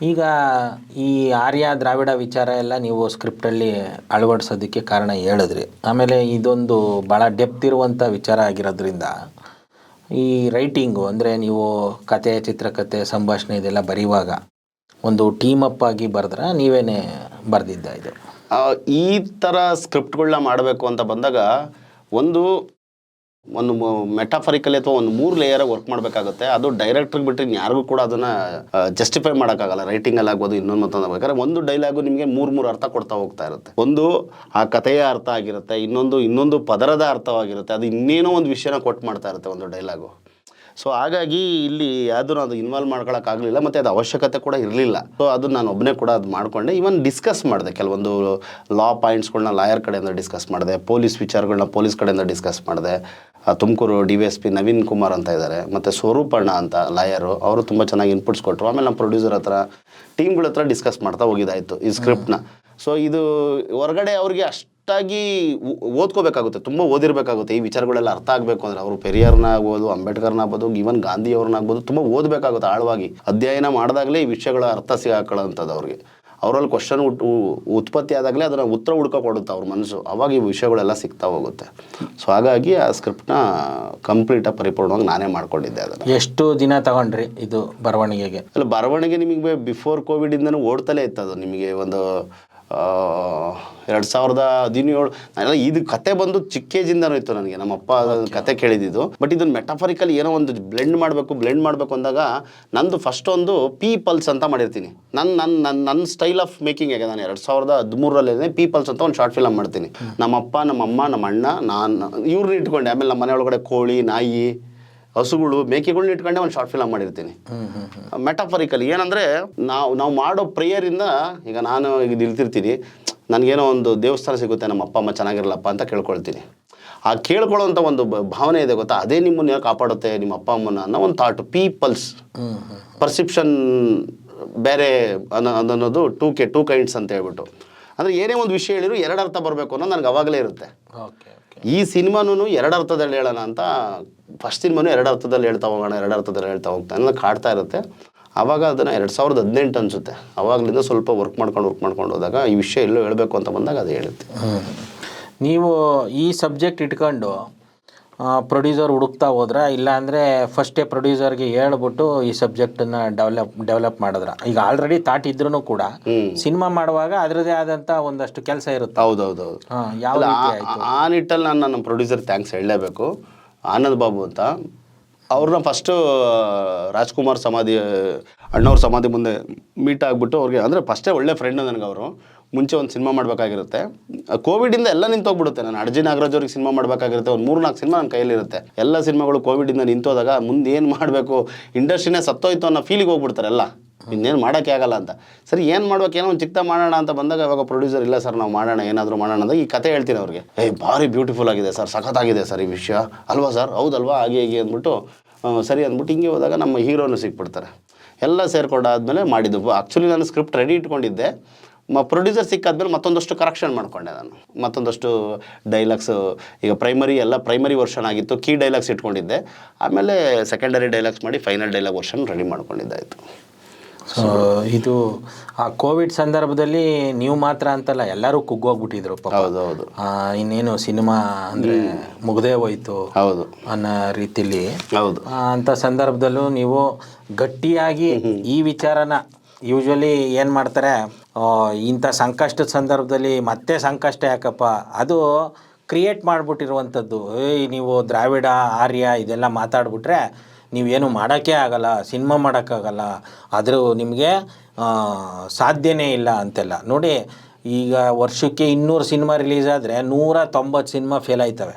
ಈಗ ಈ ಆರ್ಯ ದ್ರಾವಿಡ ವಿಚಾರ ಎಲ್ಲ ನೀವು ಸ್ಕ್ರಿಪ್ಟಲ್ಲಿ ಅಳವಡಿಸೋದಕ್ಕೆ ಕಾರಣ ಹೇಳಿದ್ರಿ. ಆಮೇಲೆ ಇದೊಂದು ಭಾಳ ಡೆಪ್ತ್ ಇರುವಂಥ ವಿಚಾರ ಆಗಿರೋದ್ರಿಂದ ಈ ರೈಟಿಂಗು ಅಂದರೆ ನೀವು ಕತೆ, ಚಿತ್ರಕಥೆ, ಸಂಭಾಷಣೆ ಇದೆಲ್ಲ ಬರೆಯುವಾಗ ಒಂದು ಟೀಮ್ ಅಪ್ ಆಗಿ ಬರೆದ್ರೆ ನೀವೇನೇ ಬರೆದಿದ್ದ ಇದು? ಈ ಥರ ಸ್ಕ್ರಿಪ್ಟ್ಗಳನ್ನ ಮಾಡಬೇಕು ಅಂತ ಬಂದಾಗ ಒಂದು ಮೆಟಾಫರಿಕಲಿ ಅಥವಾ ಒಂದು 3 ಲೇಯರಾಗಿ ವರ್ಕ್ ಮಾಡಬೇಕಾಗುತ್ತೆ. ಅದು ಡೈರೆಕ್ಟ್ರಿಗೆ ಬಿಟ್ಟರೆ ಯಾರಿಗೂ ಕೂಡ ಅದನ್ನು ಜಸ್ಟಿಫೈ ಮಾಡೋಕ್ಕಾಗಲ್ಲ. ರೈಟಿಂಗಲ್ಲಿ ಆಗ್ಬೋದು, ಇನ್ನೊಂದು ಮತ್ತೊಂದು ಬೇಕಾದ್ರೆ ಒಂದು ಡೈಲಾಗು ನಿಮಗೆ 3 ಅರ್ಥ ಕೊಡ್ತಾ ಹೋಗ್ತಾ ಇರುತ್ತೆ. ಒಂದು ಆ ಕಥೆಯ ಅರ್ಥ ಆಗಿರುತ್ತೆ, ಇನ್ನೊಂದು ಪದರದ ಅರ್ಥವಾಗಿರುತ್ತೆ, ಅದು ಇನ್ನೇನೋ ಒಂದು ವಿಷಯನ ಕೊಟ್ಟು ಮಾಡ್ತಾ ಇರುತ್ತೆ ಒಂದು ಡೈಲಾಗು. ಸೊ ಹಾಗಾಗಿ ಇಲ್ಲಿ ಯಾವುದೂ ಅದು ಇನ್ವಾಲ್ವ್ ಮಾಡ್ಕೊಳಕ್ಕಾಗಲಿಲ್ಲ, ಮತ್ತು ಅದು ಅವಶ್ಯಕತೆ ಕೂಡ ಇರಲಿಲ್ಲ. ಸೊ ಅದು ನಾನು ಒಬ್ಬನೇ ಕೂಡ ಅದು ಮಾಡಿಕೊಂಡೆ. ಇವನ್ ಡಿಸ್ಕಸ್ ಮಾಡಿದೆ, ಕೆಲವೊಂದು ಲಾ ಪಾಯಿಂಟ್ಸ್ಗಳನ್ನ ಲಾಯರ್ ಕಡೆಯಿಂದ ಡಿಸ್ಕಸ್ ಮಾಡಿದೆ, ಪೊಲೀಸ್ ವಿಚಾರಗಳನ್ನ ಪೊಲೀಸ್ ಕಡೆಯಿಂದ ಡಿಸ್ಕಸ್ ಮಾಡಿದೆ. ತುಮಕೂರು DVSP ನವೀನ್ ಕುಮಾರ್ ಅಂತ ಇದ್ದಾರೆ, ಮತ್ತು ಸ್ವರೂಪಣ್ಣ ಅಂತ ಲಾಯರು, ಅವರು ತುಂಬ ಚೆನ್ನಾಗಿ ಇನ್ಪುಟ್ಸ್ ಕೊಟ್ಟರು. ಆಮೇಲೆ ನಮ್ಮ ಪ್ರೊಡ್ಯೂಸರ್ ಹತ್ರ, ಟೀಮ್ಗಳ ಹತ್ರ ಡಿಸ್ಕಸ್ ಮಾಡ್ತಾ ಹೋಗಿದ್ದಾಯಿತು ಈ ಸ್ಕ್ರಿಪ್ಟ್ನ. ಸೊ ಇದು ಹೊರಗಡೆ ಅವ್ರಿಗೆ ಅಷ್ಟಾಗಿ ಓದ್ಕೋಬೇಕಾಗುತ್ತೆ, ತುಂಬ ಓದಿರಬೇಕಾಗುತ್ತೆ. ಈ ವಿಚಾರಗಳೆಲ್ಲ ಅರ್ಥ ಆಗಬೇಕು ಅಂದರೆ ಅವರು ಪೆರಿಯಾರ್ನ ಆಗ್ಬೋದು, ಅಂಬೇಡ್ಕರ್ನ ಆಗ್ಬೋದು, ಈವನ್ ಗಾಂಧಿ ಅವ್ರನ್ನಾಗ್ಬೋದು ತುಂಬ ಓದಬೇಕಾಗುತ್ತೆ, ಆಳವಾಗಿ ಅಧ್ಯಯನ ಮಾಡಿದಾಗಲೇ ಈ ವಿಷಯಗಳ ಅರ್ಥ ಸಿಗಾಕೊಳ್ಳೋಂಥದ್ದು ಅವ್ರಿಗೆ. ಅವರಲ್ಲಿ ಕ್ವಶನ್ ಉತ್ಪತ್ತಿ ಆದಾಗಲೇ ಅದನ್ನು ಉತ್ತರ ಹುಡ್ಕೊಡುತ್ತೆ ಅವ್ರ ಮನಸ್ಸು, ಅವಾಗ ಈ ವಿಷಯಗಳೆಲ್ಲ ಸಿಗ್ತಾ ಹೋಗುತ್ತೆ. ಸೊ ಹಾಗಾಗಿ ಆ ಸ್ಕ್ರಿಪ್ಟ್ನ ಕಂಪ್ಲೀಟಾಗಿ ಪರಿಪೂರ್ಣವಾಗಿ ನಾನೇ ಮಾಡ್ಕೊಂಡಿದ್ದೆ. ಅದನ್ನು ಎಷ್ಟು ದಿನ ತಗೊಂಡ್ರಿ ಇದು ಬರವಣಿಗೆಗೆ? ಅಲ್ಲ, ಬರವಣಿಗೆ ನಿಮಗೆ ಬಿಫೋರ್ ಕೋವಿಡಿಂದನೂ ಓಡ್ತಲೇ ಇತ್ತು. ಅದು ನಿಮಗೆ ಒಂದು 2017 ಎಲ್ಲ ಇದು ಕತೆ ಬಂದು ಚಿಕ್ಕ ಏಜಿಂದನೂ ಇತ್ತು ನನಗೆ. ನಮ್ಮಪ್ಪ ಕತೆ ಕೇಳಿದ್ದು. ಬಟ್ ಇದನ್ನು ಮೆಟಾಫರಿಕಲಿ ಏನೋ ಒಂದು ಬ್ಲೆಂಡ್ ಮಾಡಬೇಕು ಅಂದಾಗ ನಂದು ಫಸ್ಟ್ ಒಂದು ಪೀಪಲ್ಸ್ ಅಂತ ಮಾಡಿರ್ತೀನಿ. ನನ್ನ ಸ್ಟೈಲ್ ಆಫ್ ಮೇಕಿಂಗ್ ಆಗಿದೆ. ನಾನು 2013 ಪೀಪಲ್ಸ್ ಅಂತ ಒಂದು ಶಾರ್ಟ್ ಫಿಲಮ್ ಮಾಡ್ತೀನಿ. ನಮ್ಮಪ್ಪ, ನಮ್ಮಮ್ಮ, ನಮ್ಮ ಅಣ್ಣ, ನಾನು ಇವ್ರನ್ನ ಇಟ್ಕೊಂಡೆ. ಆಮೇಲೆ ನಮ್ಮ ಮನೆ ಒಳಗಡೆ ಕೋಳಿ, ನಾಯಿ, ಹಸುಗಳು, ಮೇಕೆಗಳನ್ನ ಇಟ್ಕೊಂಡೆ ಒಂದು ಶಾರ್ಟ್ ಫಿಲಮ್ ಮಾಡಿರ್ತೀನಿ. ಮೆಟಾಫರಿಕಲಿ ಏನಂದರೆ ನಾವು ಮಾಡೋ ಪ್ರೇಯರಿಂದ, ಈಗ ನಾನು ಈಗ ನಿಲ್ತಿರ್ತೀನಿ, ನನಗೇನೋ ಒಂದು ದೇವಸ್ಥಾನ ಸಿಗುತ್ತೆ, ನಮ್ಮ ಅಪ್ಪ ಅಮ್ಮ ಚೆನ್ನಾಗಿರಲಪ್ಪ ಅಂತ ಕೇಳ್ಕೊಳ್ತೀನಿ. ಆ ಕೇಳ್ಕೊಳ್ಳೋಂಥ ಒಂದು ಭಾವನೆ ಇದೆ ಗೊತ್ತಾ, ಅದೇ ನಿಮ್ಮನ್ನ ಕಾಪಾಡುತ್ತೆ, ನಿಮ್ಮ ಅಪ್ಪ ಅಮ್ಮನ ಅನ್ನೋ ಒಂದು ಥಾಟ್. ಪೀಪಲ್ಸ್ ಪರ್ಸೆಪ್ಷನ್ ಬೇರೆ ಅನ್ನೋದು ಟೂ ಕೈಂಡ್ಸ್ ಅಂತ ಹೇಳ್ಬಿಟ್ಟು. ಅಂದರೆ ಏನೇ ಒಂದು ವಿಷಯ ಹೇಳಿದ್ರು 2 ಅರ್ಥ ಬರಬೇಕು ಅನ್ನೋದು ನನಗೆ ಅವಾಗಲೇ ಇರುತ್ತೆ. ಈ ಸಿನಿಮಾನೂ 2 ಅರ್ಥದಲ್ಲಿ ಹೇಳೋಣ ಅಂತ, ಫಸ್ಟ್ ಸಿನಿಮಾನು 2 ಅರ್ಥದಲ್ಲಿ ಹೇಳ್ತಾ ಹೋಗೋಣ, 2 ಅರ್ಥದಲ್ಲಿ ಹೇಳ್ತಾ ಹೋಗ್ತಾ ಅನ್ನೋದು ಕಾಡ್ತಾ ಇರುತ್ತೆ. ಆವಾಗ ಅದನ್ನು 2018 ಅನಿಸುತ್ತೆ, ಆವಾಗಲಿಂದ ಸ್ವಲ್ಪ ವರ್ಕ್ ಮಾಡ್ಕೊಂಡು ಹೋದಾಗ ಈ ವಿಷಯ ಎಲ್ಲೋ ಹೇಳಬೇಕು ಅಂತ ಬಂದಾಗ ಅದು ಹೇಳುತ್ತೆ. ನೀವು ಈ ಸಬ್ಜೆಕ್ಟ್ ಇಟ್ಕೊಂಡು ಪ್ರೊಡ್ಯೂಸರ್ ಹುಡುಕ್ತಾ ಹೋದ್ರ, ಇಲ್ಲ ಅಂದರೆ ಫಸ್ಟೇ ಪ್ರೊಡ್ಯೂಸರ್ಗೆ ಹೇಳ್ಬಿಟ್ಟು ಈ ಸಬ್ಜೆಕ್ಟನ್ನು ಡೆವಲಪ್ ಮಾಡಿದ್ರ? ಈಗ ಆಲ್ರೆಡಿ ಥಾಟ್ ಇದ್ರೂ ಕೂಡ ಸಿನಿಮಾ ಮಾಡುವಾಗ ಅದರದೇ ಆದಂಥ ಒಂದಷ್ಟು ಕೆಲಸ ಇರುತ್ತೆ. ಹೌದೌದು. ಯಾವ ಆ ನಿಟ್ಟಲ್ಲಿ ನಾನು ನಮ್ಮ ಪ್ರೊಡ್ಯೂಸರ್ ಥ್ಯಾಂಕ್ಸ್ ಹೇಳಲೇಬೇಕು. ಆನಂದ್ ಬಾಬು ಅಂತ, ಅವ್ರನ್ನ ಫಸ್ಟು ರಾಜ್ಕುಮಾರ್ ಸಮಾಧಿ, ಅಣ್ಣವ್ರ ಸಮಾಧಿ ಮುಂದೆ ಮೀಟ್ ಆಗಿಬಿಟ್ಟು ಅವ್ರಿಗೆ, ಅಂದರೆ ಫಸ್ಟೇ ಒಳ್ಳೆ ಫ್ರೆಂಡ್ ನನಗೆ. ಅವರು ಮುಂಚೆ ಒಂದು ಸಿನಿಮಾ ಮಾಡಬೇಕಾಗಿರುತ್ತೆ, ಕೋವಿಡಿಂದ ಎಲ್ಲ ನಿಂತೋಗ್ಬಿಡುತ್ತೆ. ನಾನು ಅರ್ಜಿ ನಾಗರಾಜ್ ಅವ್ರಿಗೆ ಸಿನಿಮಾ ಮಾಡಬೇಕಾಗಿರುತ್ತೆ, ಒಂದು 3-4 ಸಿನಿಮಾ ನನ್ನ ಕೈಯಲ್ಲಿರುತ್ತೆ. ಎಲ್ಲ ಸಿನಿಮಾಗಳು ಕೋವಿಡಿಂದ ನಿಂತೋದಾಗ ಮುಂದೆ ಏನು ಮಾಡಬೇಕು, ಇಂಡಸ್ಟ್ರಿನೇ ಸತ್ತೋಯ್ತು ಅನ್ನೋ ಫೀಲಿಗೆ ಹೋಗ್ಬಿಡ್ತಾರೆ ಎಲ್ಲ, ಇನ್ನೇನು ಮಾಡೋಕ್ಕೆ ಆಗಲ್ಲ ಅಂತ. ಸರಿ, ಏನು ಮಾಡ್ಬೇಕು, ಏನೋ ಒಂದು ಚಿಕ್ಕ ಮಾಡೋಣ ಅಂತ ಬಂದಾಗ ಅವಾಗ ಪ್ರೊಡ್ಯೂಸರ್, ಇಲ್ಲ ಸರ್ ನಾವು ಮಾಡೋಣ, ಏನಾದರೂ ಮಾಡೋಣ ಅಂದಾಗ ಈ ಕತೆ ಹೇಳ್ತೀನಿ ಅವ್ರಿಗೆ. ಭಾರಿ ಬ್ಯೂಟಿಫುಲ್ ಆಗಿದೆ ಸರ್, ಸಖತ್ತಾಗಿದೆ ಸರ್ ಈ ವಿಷಯ, ಅಲ್ವಾ ಸರ್? ಹೌದಲ್ವಾ? ಹಾಗೆ ಅಂದ್ಬಿಟ್ಟು ಸರಿ ಅಂದ್ಬಿಟ್ಟು ಹಿಂಗೆ ಹೋದಾಗ ನಮ್ಮ ಹೀರೋನು ಸಿಕ್ಬಿಡ್ತಾರೆ. ಎಲ್ಲ ಸೇರ್ಕೊಂಡಾದ್ಮೇಲೆ ಮಾಡಿದ್ದು. ಆ್ಯಕ್ಚುಲಿ ನಾನು ಸ್ಕ್ರಿಪ್ಟ್ ರೆಡಿ ಇಟ್ಕೊಂಡಿದ್ದೆ, ಪ್ರೊಡ್ಯೂಸರ್ ಸಿಕ್ಕಾದ್ಮೇಲೆ ಮತ್ತೊಂದಷ್ಟು ಕರೆಕ್ಷನ್ ಮಾಡಿಕೊಂಡೆ ನಾನು. ಮತ್ತೊಂದಷ್ಟು ಡೈಲಾಗ್ಸು, ಈಗ ಪ್ರೈಮರಿ ವರ್ಷನ್ ಆಗಿತ್ತು, ಕೀ ಡೈಲಾಗ್ಸ್ ಇಟ್ಕೊಂಡಿದ್ದೆ. ಆಮೇಲೆ ಸೆಕೆಂಡರಿ ಡೈಲಾಗ್ಸ್ ಮಾಡಿ ಫೈನಲ್ ಡೈಲಾಗ್ ವರ್ಷನ್ ರೆಡಿ ಮಾಡ್ಕೊಂಡಿದ್ದಾಯಿತು. ಸೊ ಇದು ಆ ಕೋವಿಡ್ ಸಂದರ್ಭದಲ್ಲಿ ನೀವು ಮಾತ್ರ ಅಂತಲ್ಲ, ಎಲ್ಲರೂ ಕುಗ್ಗೋಗ್ಬಿಟ್ಟಿದ್ರು. ಹೌದೌದು. ಇನ್ನೇನು ಸಿನಿಮಾ ಅಂದರೆ ಮುಗ್ದೇ ಹೋಯ್ತು ಹೌದು ಅನ್ನೋ ರೀತಿಲಿ. ಹೌದು. ಅಂಥ ಸಂದರ್ಭದಲ್ಲೂ ನೀವು ಗಟ್ಟಿಯಾಗಿ ಈ ವಿಚಾರನ, ಯೂಶ್ವಲಿ ಏನು ಮಾಡ್ತಾರೆ, ಇಂಥ ಸಂಕಷ್ಟದ ಸಂದರ್ಭದಲ್ಲಿ ಮತ್ತೆ ಸಂಕಷ್ಟ ಯಾಕಪ್ಪ, ಅದು ಕ್ರಿಯೇಟ್ ಮಾಡಿಬಿಟ್ಟಿರುವಂಥದ್ದು. ನೀವು ದ್ರಾವಿಡ, ಆರ್ಯ ಇದೆಲ್ಲ ಮಾತಾಡ್ಬಿಟ್ರೆ ನೀವೇನು ಮಾಡೋಕ್ಕೆ ಆಗಲ್ಲ, ಸಿನಿಮಾ ಮಾಡೋಕ್ಕಾಗಲ್ಲ, ಆದರೂ ನಿಮಗೆ ಸಾಧ್ಯನೇ ಇಲ್ಲ ಅಂತೆಲ್ಲ. ನೋಡಿ, ಈಗ ವರ್ಷಕ್ಕೆ 200 ಸಿನಿಮಾ ರಿಲೀಸ್ ಆದರೆ 190 ಸಿನಿಮಾ ಫೇಲ್ ಆಯ್ತವೆ.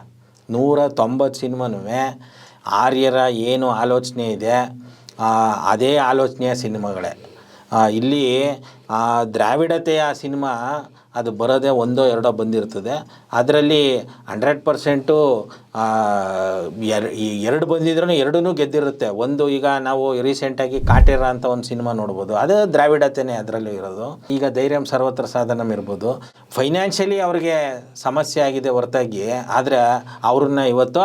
190 ಸಿನಿಮಾನೂ ಆರ್ಯರ ಏನು ಆಲೋಚನೆ ಇದೆ ಅದೇ ಆಲೋಚನೆಯ ಸಿನಿಮಾಗಳೇ. ಇಲ್ಲಿ ದ್ರಾವಿಡತೆಯ ಸಿನಿಮಾ ಅದು ಬರೋದೇ 1-2 ಬಂದಿರ್ತದೆ. ಅದರಲ್ಲಿ 100% 2 ಬಂದಿದ್ರೂ 2 ಗೆದ್ದಿರುತ್ತೆ. ಒಂದು, ಈಗ ನಾವು ರೀಸೆಂಟಾಗಿ ಕಾಟೇರ ಅಂತ ಒಂದು ಸಿನಿಮಾ ನೋಡ್ಬೋದು, ಅದು ದ್ರಾವಿಡತೆಯೇ ಅದರಲ್ಲೂ ಇರೋದು. ಈಗ ಧೈರ್ಯಂ ಸರ್ವತ್ರ ಸಾಧನಂ ಇರ್ಬೋದು, ಫೈನಾನ್ಷಿಯಲಿ ಅವ್ರಿಗೆ ಸಮಸ್ಯೆ ಆಗಿದೆ ಹೊರತಾಗಿ, ಆದರೆ ಅವ್ರನ್ನ ಇವತ್ತು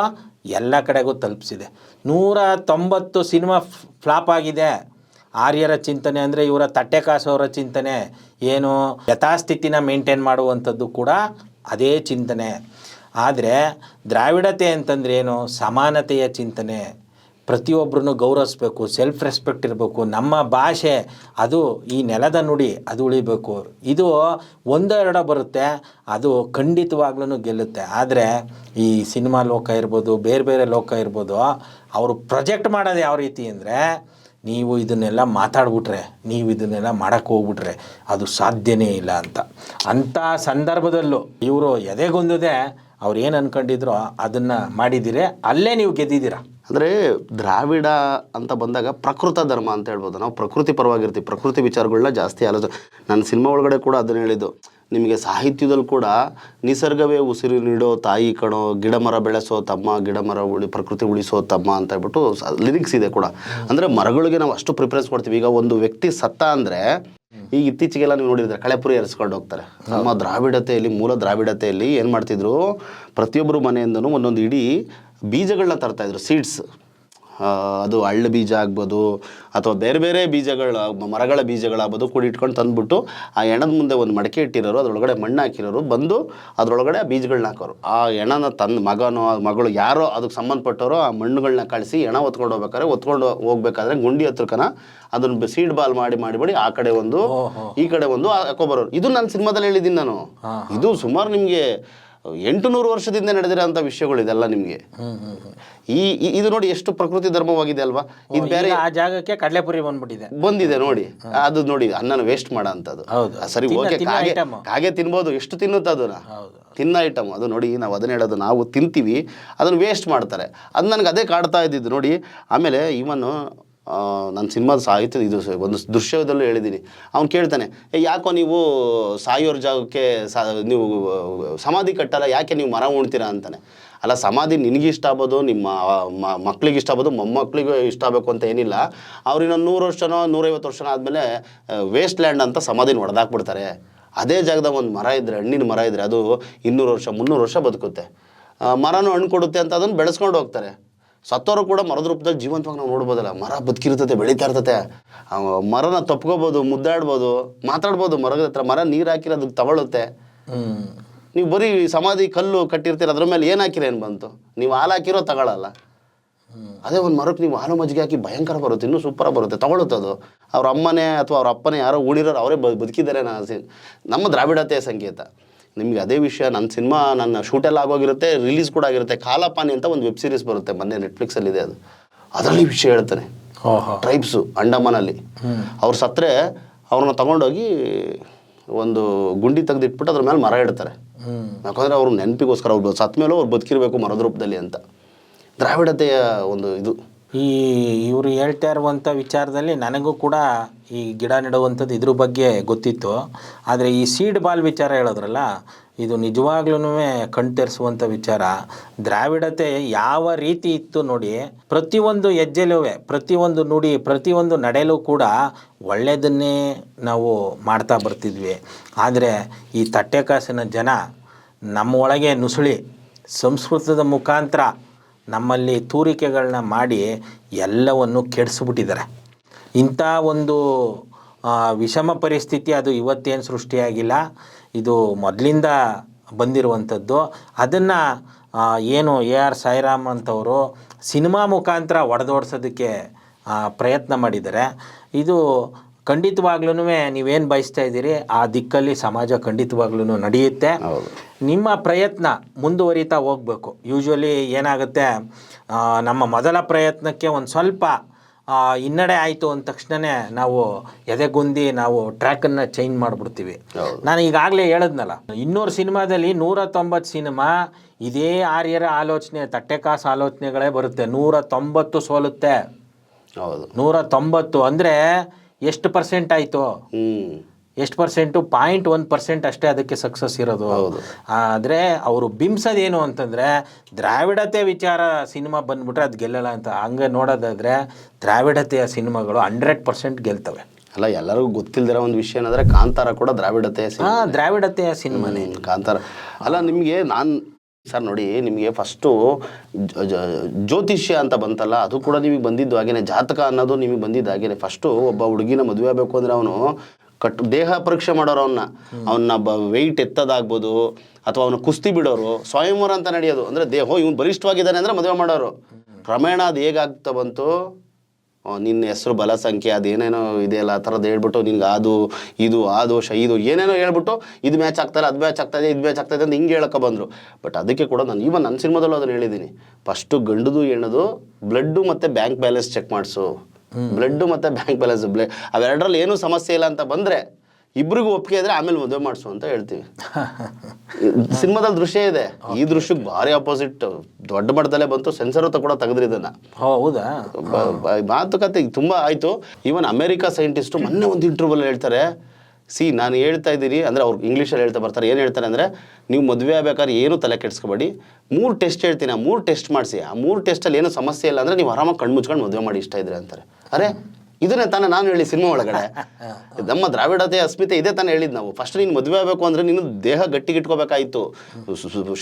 ಎಲ್ಲ ಕಡೆಗೂ ತಲುಪಿಸಿದೆ. 190 ಸಿನಿಮಾ ಫ್ಲಾಪ್ ಆಗಿದೆ, ಆರ್ಯರ ಚಿಂತನೆ ಅಂದರೆ ಇವರ ತಟ್ಟೆ ಕಾಸೋರ ಚಿಂತನೆ ಏನು, ಯಥಾಸ್ಥಿತಿನ ಮೇಂಟೈನ್ ಮಾಡುವಂಥದ್ದು ಕೂಡ ಅದೇ ಚಿಂತನೆ. ಆದರೆ ದ್ರಾವಿಡತೆ ಅಂತಂದ್ರೆ ಏನು, ಸಮಾನತೆಯ ಚಿಂತನೆ, ಪ್ರತಿಯೊಬ್ಬರನ್ನು ಗೌರವಿಸ್ಬೇಕು, ಸೆಲ್ಫ್ ರೆಸ್ಪೆಕ್ಟ್ ಇರಬೇಕು, ನಮ್ಮ ಭಾಷೆ ಅದು ಈ ನೆಲದ ನುಡಿ ಅದು ಉಳಿಬೇಕು. ಇದು ಒಂದೆರಡೋ ಬರುತ್ತೆ, ಅದು ಖಂಡಿತವಾಗ್ಲೂ ಗೆಲ್ಲುತ್ತೆ. ಆದರೆ ಈ ಸಿನಿಮಾ ಲೋಕ ಇರ್ಬೋದು, ಬೇರೆ ಬೇರೆ ಲೋಕ ಇರ್ಬೋದು, ಅವರು ಪ್ರೊಜೆಕ್ಟ್ ಮಾಡೋದು ಯಾವ ರೀತಿ ಅಂದರೆ, ನೀವು ಇದನ್ನೆಲ್ಲ ಮಾತಾಡ್ಬಿಟ್ರೆ, ನೀವು ಇದನ್ನೆಲ್ಲ ಮಾಡೋಕ್ಕೆ ಹೋಗ್ಬಿಟ್ರೆ ಅದು ಸಾಧ್ಯನೇ ಇಲ್ಲ ಅಂತ. ಅಂಥ ಸಂದರ್ಭದಲ್ಲೂ ಇವರು ಎದೆಗೊಂದದೆ ಅವ್ರು ಏನು ಅಂದ್ಕೊಂಡಿದ್ರೋ ಅದನ್ನು ಮಾಡಿದ್ದೀರಿ, ಅಲ್ಲೇ ನೀವು ಗೆದ್ದಿದ್ದೀರ. ಅಂದರೆ ದ್ರಾವಿಡ ಅಂತ ಬಂದಾಗ ಪ್ರಕೃತ ಧರ್ಮ ಅಂತ ಹೇಳ್ಬೋದು. ನಾವು ಪ್ರಕೃತಿ ಪರವಾಗಿರ್ತೀವಿ, ಪ್ರಕೃತಿ ವಿಚಾರಗಳನ್ನ ಜಾಸ್ತಿ ಆಲೋಚನೆ. ನನ್ನ ಸಿನಿಮಾ ಒಳಗಡೆ ಕೂಡ ಅದನ್ನು ಹೇಳಿದ್ದು, ನಿಮಗೆ ಸಾಹಿತ್ಯದಲ್ಲಿ ಕೂಡ ನಿಸರ್ಗವೇ ಉಸಿರು ನೀಡೋ ತಾಯಿ ಕಣೋ, ಗಿಡ ಮರ ಬೆಳೆಸೋ ತಮ್ಮ, ಗಿಡ ಮರ ಪ್ರಕೃತಿ ಉಳಿಸೋ ತಮ್ಮ ಅಂತ ಹೇಳ್ಬಿಟ್ಟು ಲಿರಿಕ್ಸ್ ಇದೆ ಕೂಡ. ಅಂದರೆ ಮರಗಳಿಗೆ ನಾವು ಅಷ್ಟು ಪ್ರಿಫರೆನ್ಸ್ ಕೊಡ್ತೀವಿ. ಈಗ ಒಂದು ವ್ಯಕ್ತಿ ಸತ್ತ ಅಂದರೆ, ಈಗ ಇತ್ತೀಚೆಗೆಲ್ಲ ನೀವು ನೋಡಿರ್ತಾರೆ ಕಳೆಪುರಿ ಎರಿಸ್ಕೊಂಡು ಹೋಗ್ತಾರೆ. ನಮ್ಮ ದ್ರಾವಿಡತೆಯಲ್ಲಿ, ಮೂಲ ದ್ರಾವಿಡತೆಯಲ್ಲಿ ಏನು ಮಾಡ್ತಿದ್ರು, ಪ್ರತಿಯೊಬ್ಬರು ಮನೆಯಿಂದನೂ ಒಂದೊಂದು ಇಡೀ ಬೀಜಗಳನ್ನ ತರ್ತಾಯಿದ್ರು, ಸೀಡ್ಸ್. ಅದು ಹಳ್ಳ ಬೀಜ ಆಗ್ಬೋದು ಅಥವಾ ಬೇರೆ ಬೇರೆ ಬೀಜಗಳ, ಮರಗಳ ಬೀಜಗಳಾಗ್ಬೋದು, ಕೂಡಿ ಇಟ್ಕೊಂಡು ತಂದುಬಿಟ್ಟು ಆ ಎಣದ ಮುಂದೆ ಒಂದು ಮಡಕೆ ಇಟ್ಟಿರೋರು, ಅದರೊಳಗಡೆ ಮಣ್ಣು ಹಾಕಿರೋರು, ಬಂದು ಅದರೊಳಗಡೆ ಆ ಬೀಜಗಳನ್ನ ಹಾಕೋರು. ಆ ಎಣನ ಮಗನೋ ಮಗಳು ಯಾರೋ ಅದಕ್ಕೆ ಸಂಬಂಧಪಟ್ಟವರು ಆ ಮಣ್ಣುಗಳನ್ನ ಕಳಿಸಿ ಎಣ ಹೊತ್ಕೊಂಡು ಹೋಗ್ಬೇಕಾದ್ರೆ ಗುಂಡಿ ಹತ್ರಕನ ಅದನ್ನು ಸೀಡ್ ಬಾಲ್ ಮಾಡಿ ಆ ಕಡೆ ಒಂದು ಈ ಕಡೆ ಒಂದು ಹಾಕೋಬರೋರು. ಇದು ನನ್ನ ಸಿನಿಮಾದಲ್ಲಿ ಹೇಳಿದ್ದೀನಿ ನಾನು. ಇದು ಸುಮಾರು ನಿಮಗೆ 800 ವರ್ಷದಿಂದ ನಡೆದಿರೋಂಥ ವಿಷಯಗಳು ಇದೆಲ್ಲ ನಿಮಗೆ. ಇದು ನೋಡಿ ಎಷ್ಟು ಪ್ರಕೃತಿ ಧರ್ಮವಾಗಿದೆ ಅಲ್ವಾ. ಇದು ಬೇರೆ ಆ ಜಾಗಕ್ಕೆ ಕಡಲೆಪುರಿ ಬಂದಿದೆ ನೋಡಿ. ಅದು ನೋಡಿ ಅನ್ನನ ವೇಸ್ಟ್ ಮಾಡೋ ಅಂಥದ್ದು. ಸರಿ, ಓಕೆ, ಕಾಗೆ ತಿನ್ಬೋದು, ಎಷ್ಟು ತಿನ್ನುತ್ತೆ ಅದನ್ನ, ತಿನ್ನ ಐಟಮ್ ಅದು. ನೋಡಿ ನಾವು ಅದನ್ನ ಹೇಳೋದು, ನಾವು ತಿಂತೀವಿ, ಅದನ್ನು ವೇಸ್ಟ್ ಮಾಡ್ತಾರೆ. ಅದು ನನಗೆ ಅದೇ ಕಾಡ್ತಾ ಇದ್ದಿದ್ದು ನೋಡಿ. ಆಮೇಲೆ ಇವನು ನನ್ನ ಸಿನಿಮಾದ ಸಾಹಿತ್ಯದ ಇದು ಒಂದು ದೃಶ್ಯದಲ್ಲೂ ಹೇಳಿದ್ದೀನಿ. ಅವ್ನು ಕೇಳ್ತಾನೆ, ಯಾಕೋ ನೀವು ಸಾಯೋರ ಜಾಗಕ್ಕೆ ನೀವು ಸಮಾಧಿ ಕಟ್ಟಲ್ಲ, ಯಾಕೆ ನೀವು ಮರ ಉಣ್ತೀರಾ ಅಂತಾನೆ. ಅಲ್ಲ, ಸಮಾಧಿ ನಿನಗೆ ಇಷ್ಟ ಆಗ್ಬೋದು, ನಿಮ್ಮ ಮಕ್ಳಿಗೆ ಇಷ್ಟ ಆಗ್ಬೋದು, ಮೊಮ್ಮಕ್ಳಿಗೆ ಇಷ್ಟ ಆಗಬೇಕು ಅಂತ ಏನಿಲ್ಲ. ಅವ್ರು ಇನ್ನೊಂದು 100 ವರ್ಷನೋ 150 ವರ್ಷನೋ ಆದಮೇಲೆ ವೇಸ್ಟ್ ಲ್ಯಾಂಡ್ ಅಂತ ಸಮಾಧಿನ ಹೊಡೆದಾಕ್ಬಿಡ್ತಾರೆ. ಅದೇ ಜಾಗದಾಗ ಒಂದು ಮರ ಇದ್ದರೆ, ಹಣ್ಣಿನ ಮರ ಇದ್ದರೆ, ಅದು 200 ವರ್ಷ 300 ವರ್ಷ ಬದುಕುತ್ತೆ. ಮರನೂ ಹಣ್ಣು ಕೊಡುತ್ತೆ ಅಂತ ಅದನ್ನು ಬೆಳೆಸ್ಕೊಂಡು ಹೋಗ್ತಾರೆ. ಸತ್ತೋರು ಕೂಡ ಮರದ ರೂಪದಲ್ಲಿ ಜೀವಂತವಾಗಿ ನಾವು ನೋಡ್ಬೋದಲ್ಲ. ಮರ ಬದುಕಿರ್ತತೆ, ಬೆಳೀತಾ ಇರ್ತತೆ. ಮರನ ತಪ್ಕೋಬೋದು, ಮುದ್ದಾಡ್ಬೋದು, ಮಾತಾಡ್ಬೋದು ಮರದ ಹತ್ರ. ಮರ ನೀರು ಹಾಕಿರೋ ಅದಕ್ಕೆ ತಗೊಳುತ್ತೆ. ನೀವು ಬರೀ ಸಮಾಧಿ ಕಲ್ಲು ಕಟ್ಟಿರ್ತೀರ, ಅದ್ರ ಮೇಲೆ ಏನು ಹಾಕಿರ ಏನು ಬಂತು? ನೀವು ಹಾಲು ಹಾಕಿರೋ ತಗೊಳ್ಳಲ್ಲ. ಅದೇ ಒಂದು ಮರಕ್ಕೆ ನೀವು ಹಾಲು ಮಜ್ಜಿಗೆ ಹಾಕಿ ಭಯಂಕರ ಬರುತ್ತೆ, ಇನ್ನೂ ಸೂಪರಾಗಿ ಬರುತ್ತೆ, ತಗೊಳುತ್ತೆ ಅದು. ಅವ್ರ ಅಮ್ಮನೇ ಅಥವಾ ಅವ್ರ ಅಪ್ಪನೇ ಯಾರೋ ಉಳಿರೋರು ಅವರೇ ಬದುಕಿದ್ದಾರೆ. ನಮ್ಮ ದ್ರಾವಿಡತೆಯ ಸಂಕೇತ. ನಿಮಗೆ ಅದೇ ವಿಷಯ, ನನ್ನ ಸಿನಿಮಾ ನನ್ನ ಶೂಟೆಲ್ಲ ಆಗೋಗಿರುತ್ತೆ, ರಿಲೀಸ್ ಕೂಡ ಆಗಿರುತ್ತೆ. ಕಾಲಪಾನಿ ಅಂತ ಒಂದು ವೆಬ್ ಸೀರೀಸ್ ಬರುತ್ತೆ, ಮೊನ್ನೆ ನೆಟ್ಫ್ಲಿಕ್ಸಲ್ಲಿದೆ. ಅದು ಅದರಲ್ಲಿ ವಿಷಯ ಹೇಳ್ತಾನೆ. ಟ್ರೈಬ್ಸು ಅಂಡಮಾನಲ್ಲಿ ಅವ್ರು ಸತ್ತರೆ ಅವ್ರನ್ನ ತಗೊಂಡೋಗಿ ಒಂದು ಗುಂಡಿ ತೆಗೆದಿಟ್ಬಿಟ್ಟು ಅದ್ರ ಮೇಲೆ ಮರ ಇಡ್ತಾರೆ. ಯಾಕಂದರೆ ಅವ್ರ ನೆನಪಿಗೋಸ್ಕರ, ಅವ್ರು ಸತ್ತ ಮೇಲೂ ಅವ್ರು ಬದುಕಿರಬೇಕು ಮರದ ರೂಪದಲ್ಲಿ ಅಂತ. ದ್ರಾವಿಡತೆಯ ಒಂದು ಇದು. ಇವರು ಹೇಳ್ತಾ ಇರುವಂಥ ವಿಚಾರದಲ್ಲಿ ನನಗೂ ಕೂಡ ಈ ಗಿಡ ನೆಡುವಂಥದ್ದು ಇದ್ರ ಬಗ್ಗೆ ಗೊತ್ತಿತ್ತು. ಆದರೆ ಈ ಸೀಡ್ ಬಾಲ್ ವಿಚಾರ ಹೇಳಿದ್ರಲ್ಲ, ಇದು ನಿಜವಾಗ್ಲೂ ಕಣ್ತೆರೆಸುವಂಥ ವಿಚಾರ. ದ್ರಾವಿಡತೆ ಯಾವ ರೀತಿ ಇತ್ತು ನೋಡಿ, ಪ್ರತಿಯೊಂದು ಹೆಜ್ಜೆಲೂ, ಪ್ರತಿಯೊಂದು ನುಡಿ, ಪ್ರತಿಯೊಂದು ನಡೆಯಲು ಕೂಡ ಒಳ್ಳೆಯದನ್ನೇ ನಾವು ಮಾಡ್ತಾ ಬರ್ತಿದ್ವಿ. ಆದರೆ ಈ ತಟ್ಟೆ ಕಾಸಿನ ಜನ ನಮ್ಮ ಒಳಗೆ ನುಸುಳಿ ಸಂಸ್ಕೃತದ ಮುಖಾಂತರ ನಮ್ಮಲ್ಲಿ ತೂರಿಕೆಗಳನ್ನ ಮಾಡಿ ಎಲ್ಲವನ್ನು ಕೆಡಿಸ್ಬಿಟ್ಟಿದ್ದಾರೆ. ಇಂಥ ಒಂದು ವಿಷಮ ಪರಿಸ್ಥಿತಿ ಅದು ಇವತ್ತೇನು ಸೃಷ್ಟಿಯಾಗಿಲ್ಲ, ಇದು ಮೊದಲಿಂದ ಬಂದಿರುವಂಥದ್ದು. ಅದನ್ನು ಏನು AR ಸಾಯಿರಾಮ್ ಅಂತವರು ಸಿನಿಮಾ ಮುಖಾಂತರ ಒಡೆದೋಡ್ಸೋದಕ್ಕೆ ಪ್ರಯತ್ನ ಮಾಡಿದ್ದಾರೆ. ಇದು ಖಂಡಿತವಾಗ್ಲೂ ನೀವೇನು ಬಯಸ್ತಾ ಇದ್ದೀರಿ ಆ ದಿಕ್ಕಲ್ಲಿ ಸಮಾಜ ಖಂಡಿತವಾಗ್ಲೂ ನಡೆಯುತ್ತೆ. ನಿಮ್ಮ ಪ್ರಯತ್ನ ಮುಂದುವರಿತಾ ಹೋಗಬೇಕು. ಯೂಶ್ವಲಿ ಏನಾಗುತ್ತೆ, ನಮ್ಮ ಮೊದಲ ಪ್ರಯತ್ನಕ್ಕೆ ಒಂದು ಸ್ವಲ್ಪ ಹಿನ್ನಡೆ ಆಯಿತು ಅಂದ ತಕ್ಷಣವೇ ನಾವು ಎದೆಗುಂದಿ ನಾವು ಟ್ರ್ಯಾಕನ್ನು ಚೇಂಜ್ ಮಾಡಿಬಿಡ್ತೀವಿ. ನಾನು ಈಗಾಗಲೇ ಹೇಳಿದ್ನಲ್ಲ, 200 ಸಿನಿಮಾದಲ್ಲಿ 190 ಸಿನಿಮಾ ಇದೇ ಆರ್ಯರ ಆಲೋಚನೆ, ತಟ್ಟೆ ಕಾಸು ಆಲೋಚನೆಗಳೇ ಬರುತ್ತೆ. 190 ಸೋಲುತ್ತೆ. 190 ಅಂದರೆ ಎಷ್ಟು ಪರ್ಸೆಂಟ್ ಆಯಿತು? ಎಷ್ಟು ಪರ್ಸೆಂಟು? 0.1% ಅಷ್ಟೇ ಅದಕ್ಕೆ ಸಕ್ಸಸ್ ಇರೋದು. ಆದರೆ ಅವರು ಬಿಂಬಿಸೋದೇನು ಅಂತಂದರೆ, ದ್ರಾವಿಡತೆ ವಿಚಾರ ಸಿನಿಮಾ ಬಂದ್ಬಿಟ್ರೆ ಅದು ಗೆಲ್ಲಲ್ಲ ಅಂತ. ಹಂಗೆ ನೋಡೋದಾದರೆ ದ್ರಾವಿಡತೆಯ ಸಿನಿಮಾಗಳು 100% ಗೆಲ್ತವೆ. ಅಲ್ಲ, ಎಲ್ಲರಿಗೂ ಗೊತ್ತಿಲ್ದಿರೋ ಒಂದು ವಿಷಯ ಏನಂದರೆ, ಕಾಂತಾರ ಕೂಡ ದ್ರಾವಿಡತೆಯ ಸಿನಿಮಾ. ದ್ರಾವಿಡತೆಯ ಸಿನಿಮಾನೇ ಕಾಂತಾರ. ಅಲ್ಲ, ನಿಮಗೆ ನಾನು ಸರ್ ನೋಡಿ, ನಿಮಗೆ ಫಸ್ಟು ಜ್ಯೋತಿಷ್ಯ ಅಂತ ಬಂತಲ್ಲ, ಅದು ಕೂಡ ನಿಮಗೆ ಬಂದಿದ್ದು ಹಾಗೇನೆ. ಜಾತಕ ಅನ್ನೋದು ನಿಮಗೆ ಬಂದಿದ್ದು ಹಾಗೇನೆ. ಫಸ್ಟು ಒಬ್ಬ ಹುಡುಗಿನ ಮದುವೆ ಆಗಬೇಕು ಅಂದರೆ ಅವನು ದೇಹ ಪರೀಕ್ಷೆ ಮಾಡೋರು, ಅವನ್ನ ವೆಯ್ಟ್ ಎತ್ತದಾಗ್ಬೋದು, ಅಥವಾ ಅವನು ಕುಸ್ತಿ ಬಿಡೋರು, ಸ್ವಯಂವರ ಅಂತ ನಡೆಯೋದು. ಅಂದರೆ ಇವನು ಬಲಿಷ್ಠವಾಗಿದ್ದಾನೆ ಅಂದರೆ ಮದುವೆ ಮಾಡೋರು. ಕ್ರಮೇಣ ಅದು ಹೇಗಾಗ್ತಾ ಬಂತು, ನಿನ್ನ ಹೆಸರು ಬಲ ಸಂಖ್ಯೆ ಅದೇನೇನೋ ಇದೆಯಲ್ಲ ಆ ಥರದ್ದು ಹೇಳ್ಬಿಟ್ಟು ನಿನ್ಗೆ ಇದು ಆ ದೋಷ ಇದು ಏನೇನೋ ಹೇಳ್ಬಿಟ್ಟು ಇದು ಮ್ಯಾಚ್ ಆಗ್ತಾರೆ, ಅದು ಮ್ಯಾಚ್ ಆಗ್ತಾಯಿದೆ, ಇದು ಮ್ಯಾಚ್ ಆಗ್ತಾಯಿದೆ ಅಂತ ಹಿಂಗೆ ಹೇಳಕ್ಕೆ ಬಂದರು. ಬಟ್ ಅದಕ್ಕೆ ಕೂಡ ನಾನು ನನ್ನ ಸಿನಿಮಾದಲ್ಲೂ ಅದನ್ನು ಹೇಳಿದ್ದೀನಿ. ಫಸ್ಟು ಗಂಡುದು ಹೆಣ್ಣದು ಬ್ಲಡ್ಡು ಮತ್ತು ಬ್ಯಾಂಕ್ ಬ್ಯಾಲೆನ್ಸ್ ಚೆಕ್ ಮಾಡಿಸು. ಬ್ಲಡ್ಡು ಮತ್ತು ಬ್ಯಾಂಕ್ ಬ್ಯಾಲೆನ್ಸ್ ಅವೆರಡರಲ್ಲಿ ಏನೂ ಸಮಸ್ಯೆ ಇಲ್ಲ ಅಂತ ಬಂದರೆ, ಇಬ್ರಿಗೂ ಒಪ್ಪಿಗೆ ಇದ್ರೆ ಆಮೇಲೆ ಮದುವೆ ಮಾಡಿಸು ಅಂತ ಹೇಳ್ತೀವಿ. ಸಿನಿಮಾದಲ್ಲಿ ದೃಶ್ಯ ಇದೆ, ಈ ದೃಶ್ಯಕ್ಕೆ ಭಾರಿ ಆಪೋಸಿಟ್ ದೊಡ್ಡ ಮಟ್ಟದಲ್ಲೇ ಬಂತು. ಸೆನ್ಸರ್ ಕೂಡ ತೆಗೆದ್ರಿ ಇದನ್ನು. ಹೌದಾ? ಮಾತುಕತೆ ತುಂಬ ಆಯಿತು. ಈವನ್ ಅಮೆರಿಕಾ ಸೈಂಟಿಸ್ಟು ಮೊನ್ನೆ ಒಂದು ಇಂಟರ್ವ್ಯೂಲ್ಲಿ ಹೇಳ್ತಾರೆ, ನಾನು ಹೇಳ್ತಾ ಇದ್ದೀನಿ ಅಂದರೆ ಅವ್ರು ಇಂಗ್ಲೀಷಲ್ಲಿ ಹೇಳ್ತಾ ಬರ್ತಾರೆ. ಏನು ಹೇಳ್ತಾರೆ ಅಂದರೆ, ನೀವು ಮದುವೆ ಆಗ್ಬೇಕಾದ್ರೆ ಏನು ತಲೆ ಕೆಡಿಸ್ಕೊಬೇಡಿ, 3 ಟೆಸ್ಟ್ ಹೇಳ್ತೀನಿ, ಆ 3 ಟೆಸ್ಟ್ ಮಾಡಿಸಿ, ಆ 3 ಟೆಸ್ಟಲ್ಲಿ ಏನೂ ಸಮಸ್ಯೆ ಇಲ್ಲ ಅಂದರೆ ನೀವು ಆರಾಮಾಗಿ ಕಣ್ಣು ಮುಚ್ಕೊಂಡು ಮದುವೆ ಮಾಡಿ ಇಷ್ಟ ಇದ್ರೆ ಅಂತಾರೆ. ಅರೆ ಇದನ್ನೇ ತಾನೇ ನಾನು ಹೇಳಿ ಸಿನಿಮಾ ಒಳಗಡೆ. ನಮ್ಮ ದ್ರಾವಿಡತೆ ಅಸ್ಮಿತೆ ಇದೇ ತಾನೇ ಹೇಳಿದ್ದು ನಾವು. ಫಸ್ಟ್ ನೀನು ಮದುವೆ ಆಗಬೇಕು ಅಂದರೆ ನೀನು ದೇಹ ಗಟ್ಟಿಗಿಟ್ಕೋಬೇಕಾಯಿತು,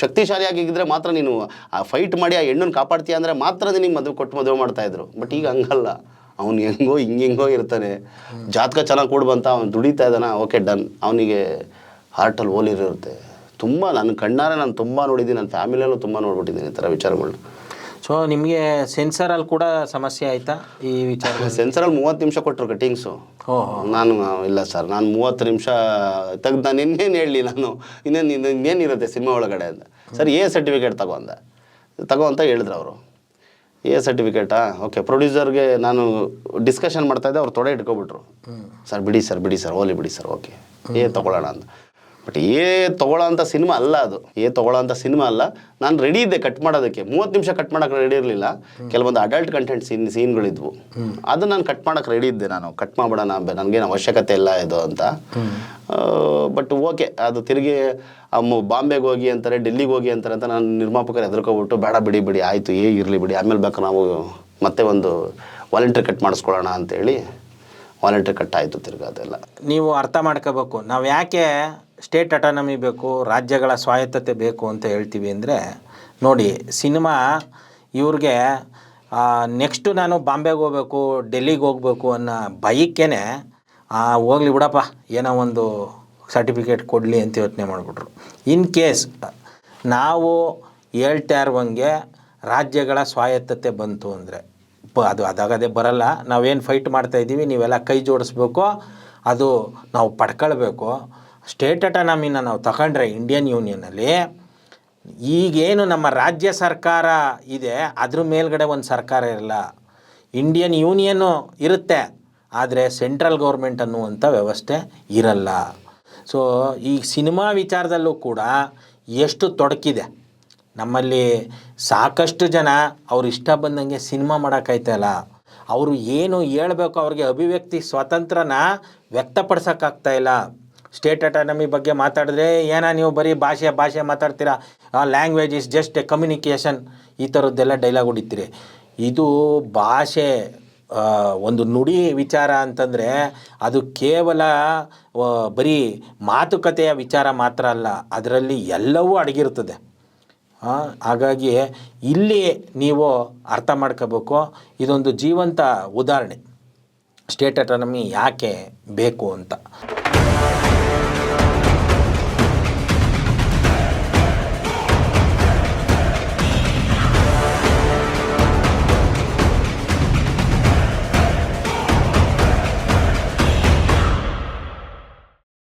ಶಕ್ತಿಶಾಲಿಯಾಗಿದ್ದರೆ ಮಾತ್ರ ನೀನು ಆ ಫೈಟ್ ಮಾಡಿ ಆ ಹೆಣ್ಣನ್ನು ಕಾಪಾಡ್ತೀಯ ಅಂದರೆ ಮಾತ್ರ ನಿನಗೆ ಮದುವೆ ಮಾಡ್ತಾಯಿದ್ರು. ಬಟ್ ಈಗ ಹಂಗಲ್ಲ, ಅವ್ನು ಹೆಂಗೋ ಇರ್ತಾನೆ. ಜಾತಕ ಚೆನ್ನಾಗಿ ಕೊಡ್ಬಂತ ಅವ್ನು ದುಡಿತಾ ಇದ್ದಾನ, ಓಕೆ ಡನ್. ಅವನಿಗೆ ಹಾರ್ಟಲ್ಲಿ ಹೋಲಿರುತ್ತೆ. ತುಂಬ ನನ್ನ ಕಣ್ಣಾರೆ ನಾನು ತುಂಬ ನೋಡಿದ್ದೀನಿ, ನನ್ನ ಫ್ಯಾಮಿಲಿಯಲ್ಲೂ ತುಂಬ ನೋಡ್ಬಿಟ್ಟಿದ್ದೀನಿ ಈ ಥರ ವಿಚಾರಗಳನ್ನ. ಸೊ ನಿಮಗೆ ಸೆನ್ಸರಲ್ಲಿ ಕೂಡ ಸಮಸ್ಯೆ ಆಯಿತಾ ಈ ವಿಚಾರ? ಸೆನ್ಸರಲ್ಲಿ 30 ನಿಮಿಷ ಕೊಟ್ಟರು ಕಟಿಂಗ್ಸು. ನಾನು ಇಲ್ಲ ಸರ್, ನಾನು 30 ನಿಮಿಷ ತೆಗೆದು ನಾನು ಇನ್ನೇನು ಹೇಳಲಿ, ನಾನು ಇನ್ನೇನಿರುತ್ತೆ ಸಿನಿಮಾ ಒಳಗಡೆ ಅಂತ. ಸರ್ ಸರ್ಟಿಫಿಕೇಟ್ ತಗೋ ಅಂತ ಹೇಳಿದ್ರು ಅವರು. ಸರ್ಟಿಫಿಕೇಟಾ? ಓಕೆ. ಪ್ರೊಡ್ಯೂಸರ್ಗೆ ನಾನು ಡಿಸ್ಕಷನ್ ಮಾಡ್ತಾಯಿದ್ದೆ, ಅವ್ರು ತೊಡೆ ಇಟ್ಕೊಬಿಟ್ರು. ಸರ್ ಬಿಡಿ ಸರ್ ಓಲಿ ಬಿಡಿ ಸರ್, ಓಕೆ ತೊಗೊಳ್ಳೋಣ ಅಂತ. ಬಟ್ ತೊಗೊಳ್ಳೋ ಅಂಥ ಸಿನಿಮಾ ಅಲ್ಲ ಅದು. ತೊಗೊಳ್ಳೋ ಅಂಥ ಸಿನಿಮಾ ಅಲ್ಲ. ನಾನು ರೆಡಿ ಇದ್ದೆ ಕಟ್ ಮಾಡೋದಕ್ಕೆ. 30 ನಿಮಿಷ ಕಟ್ ಮಾಡೋಕ್ಕೆ ರೆಡಿ ಇರಲಿಲ್ಲ. ಕೆಲವೊಂದು ಅಡಲ್ಟ್ ಕಂಟೆಂಟ್ ಸೀನ್ಗಳಿದ್ವು, ಅದು ನಾನು ಕಟ್ ಮಾಡೋಕ್ಕೆ ರೆಡಿ ಇದ್ದೆ. ನಾನು ಕಟ್ ಮಾಡ್ಬಿಡೋಣ, ನನಗೇನು ಅವಶ್ಯಕತೆ ಇಲ್ಲ ಇದು ಅಂತ. ಬಟ್ ಓಕೆ, ಅದು ತಿರುಗಿ ಬಾಂಬೆಗೆ ಹೋಗಿ ಅಂತಾರೆ, ಡೆಲ್ಲಿಗೆ ಹೋಗಿ ಅಂತಾರೆ ಅಂತ ನಾನು ನಿರ್ಮಾಪಕರು ಹೆದರ್ಕೊಬಿಟ್ಟು, ಬೇಡ ಬಿಡಿ ಆಯಿತು, ಇರಲಿ ಬಿಡಿ, ಆಮೇಲೆ ಬೇಕಾದ್ರೆ ನಾವು ಮತ್ತೆ ಒಂದು ವಾಲಂಟ್ರಿ ಕಟ್ ಮಾಡಿಸ್ಕೊಳ್ಳೋಣ ಅಂತೇಳಿ ವಾಲಂಟ್ರಿ ಕಟ್ ಆಯಿತು ತಿರ್ಗಿ. ಅದೆಲ್ಲ ನೀವು ಅರ್ಥ ಮಾಡ್ಕೋಬೇಕು. ನಾವು ಯಾಕೆ ಸ್ಟೇಟ್ ಅಟಾನಮಿ ಬೇಕು, ರಾಜ್ಯಗಳ ಸ್ವಾಯತ್ತತೆ ಬೇಕು ಅಂತ ಹೇಳ್ತೀವಿ ಅಂದರೆ, ನೋಡಿ ಸಿನಿಮಾ ಇವ್ರಿಗೆ ನೆಕ್ಸ್ಟು ನಾನು ಬಾಂಬೆಗೆ ಹೋಗ್ಬೇಕು, ಡೆಲ್ಲಿಗೆ ಹೋಗ್ಬೇಕು ಅನ್ನೋ ಬೈಕೇನೆ ಹೋಗ್ಲಿ ಬಿಡಪ್ಪ ಏನೋ ಒಂದು ಸರ್ಟಿಫಿಕೇಟ್ ಕೊಡಲಿ ಅಂತ ಯೋಚನೆ ಮಾಡಿಬಿಟ್ರು. ಇನ್ ಕೇಸ್ ನಾವು ಹೇಳ್ತಾ ಇರುವಂಗೆ ರಾಜ್ಯಗಳ ಸ್ವಾಯತ್ತತೆ ಬಂತು ಅಂದರೆ ಅದು ಅದಾಗದೇ ಬರಲ್ಲ. ನಾವೇನು ಫೈಟ್ ಮಾಡ್ತಾಯಿದ್ದೀವಿ, ನೀವೆಲ್ಲ ಕೈ ಜೋಡಿಸ್ಬೇಕು, ಅದು ನಾವು ಪಡ್ಕೊಳ್ಬೇಕು. ಸ್ಟೇಟ್ ಅಟಾನಮಿನ ನಾವು ತಗೊಂಡ್ರೆ ಇಂಡಿಯನ್ ಯೂನಿಯನಲ್ಲಿ ಈಗೇನು ನಮ್ಮ ರಾಜ್ಯ ಸರ್ಕಾರ ಇದೆ, ಅದ್ರ ಮೇಲ್ಗಡೆ ಒಂದು ಸರ್ಕಾರ ಇರಲ್ಲ. ಇಂಡಿಯನ್ ಯೂನಿಯನ್ನು ಇರುತ್ತೆ, ಆದರೆ ಸೆಂಟ್ರಲ್ ಗೌರ್ಮೆಂಟ್ ಅನ್ನುವಂಥ ವ್ಯವಸ್ಥೆ ಇರಲ್ಲ. ಸೊ ಈ ಸಿನಿಮಾ ವಿಚಾರದಲ್ಲೂ ಕೂಡ ಎಷ್ಟು ತೊಡಕಿದೆ ನಮ್ಮಲ್ಲಿ. ಸಾಕಷ್ಟು ಜನ ಅವ್ರು ಇಷ್ಟ ಬಂದಂಗೆ ಸಿನಿಮಾ ಮಾಡೋಕ್ಕಾಯ್ತಲ್ಲ, ಅವರು ಏನು ಹೇಳ್ಬೇಕು, ಅವ್ರಿಗೆ ಅಭಿವ್ಯಕ್ತಿ ಸ್ವಾತಂತ್ರ್ಯನ ವ್ಯಕ್ತಪಡಿಸೋಕ್ಕಾಗ್ತಾಯಿಲ್ಲ. ಸ್ಟೇಟ್ ಅಟಾನಮಿ ಬಗ್ಗೆ ಮಾತಾಡಿದ್ರೆ ನೀವು ಬರೀ ಭಾಷೆ ಮಾತಾಡ್ತೀರಾ, language is just A communication, ಈ ಥರದ್ದೆಲ್ಲ ಡೈಲಾಗ್ ಹೊಡಿತೀರಿ. ಇದು ಭಾಷೆ ಒಂದು ನುಡಿ ವಿಚಾರ ಅಂತಂದರೆ ಅದು ಕೇವಲ ಬರೀ ಮಾತುಕತೆಯ ವಿಚಾರ ಮಾತ್ರ ಅಲ್ಲ, ಅದರಲ್ಲಿ ಎಲ್ಲವೂ ಅಡಗಿರ್ತದೆ. ಹಾಗಾಗಿ ಇಲ್ಲಿ ನೀವು ಅರ್ಥ ಮಾಡ್ಕೋಬೇಕು. ಇದೊಂದು ಜೀವಂತ ಉದಾಹರಣೆ ಸ್ಟೇಟ್ ಅಟಾನಮಿ ಯಾಕೆ ಬೇಕು ಅಂತ.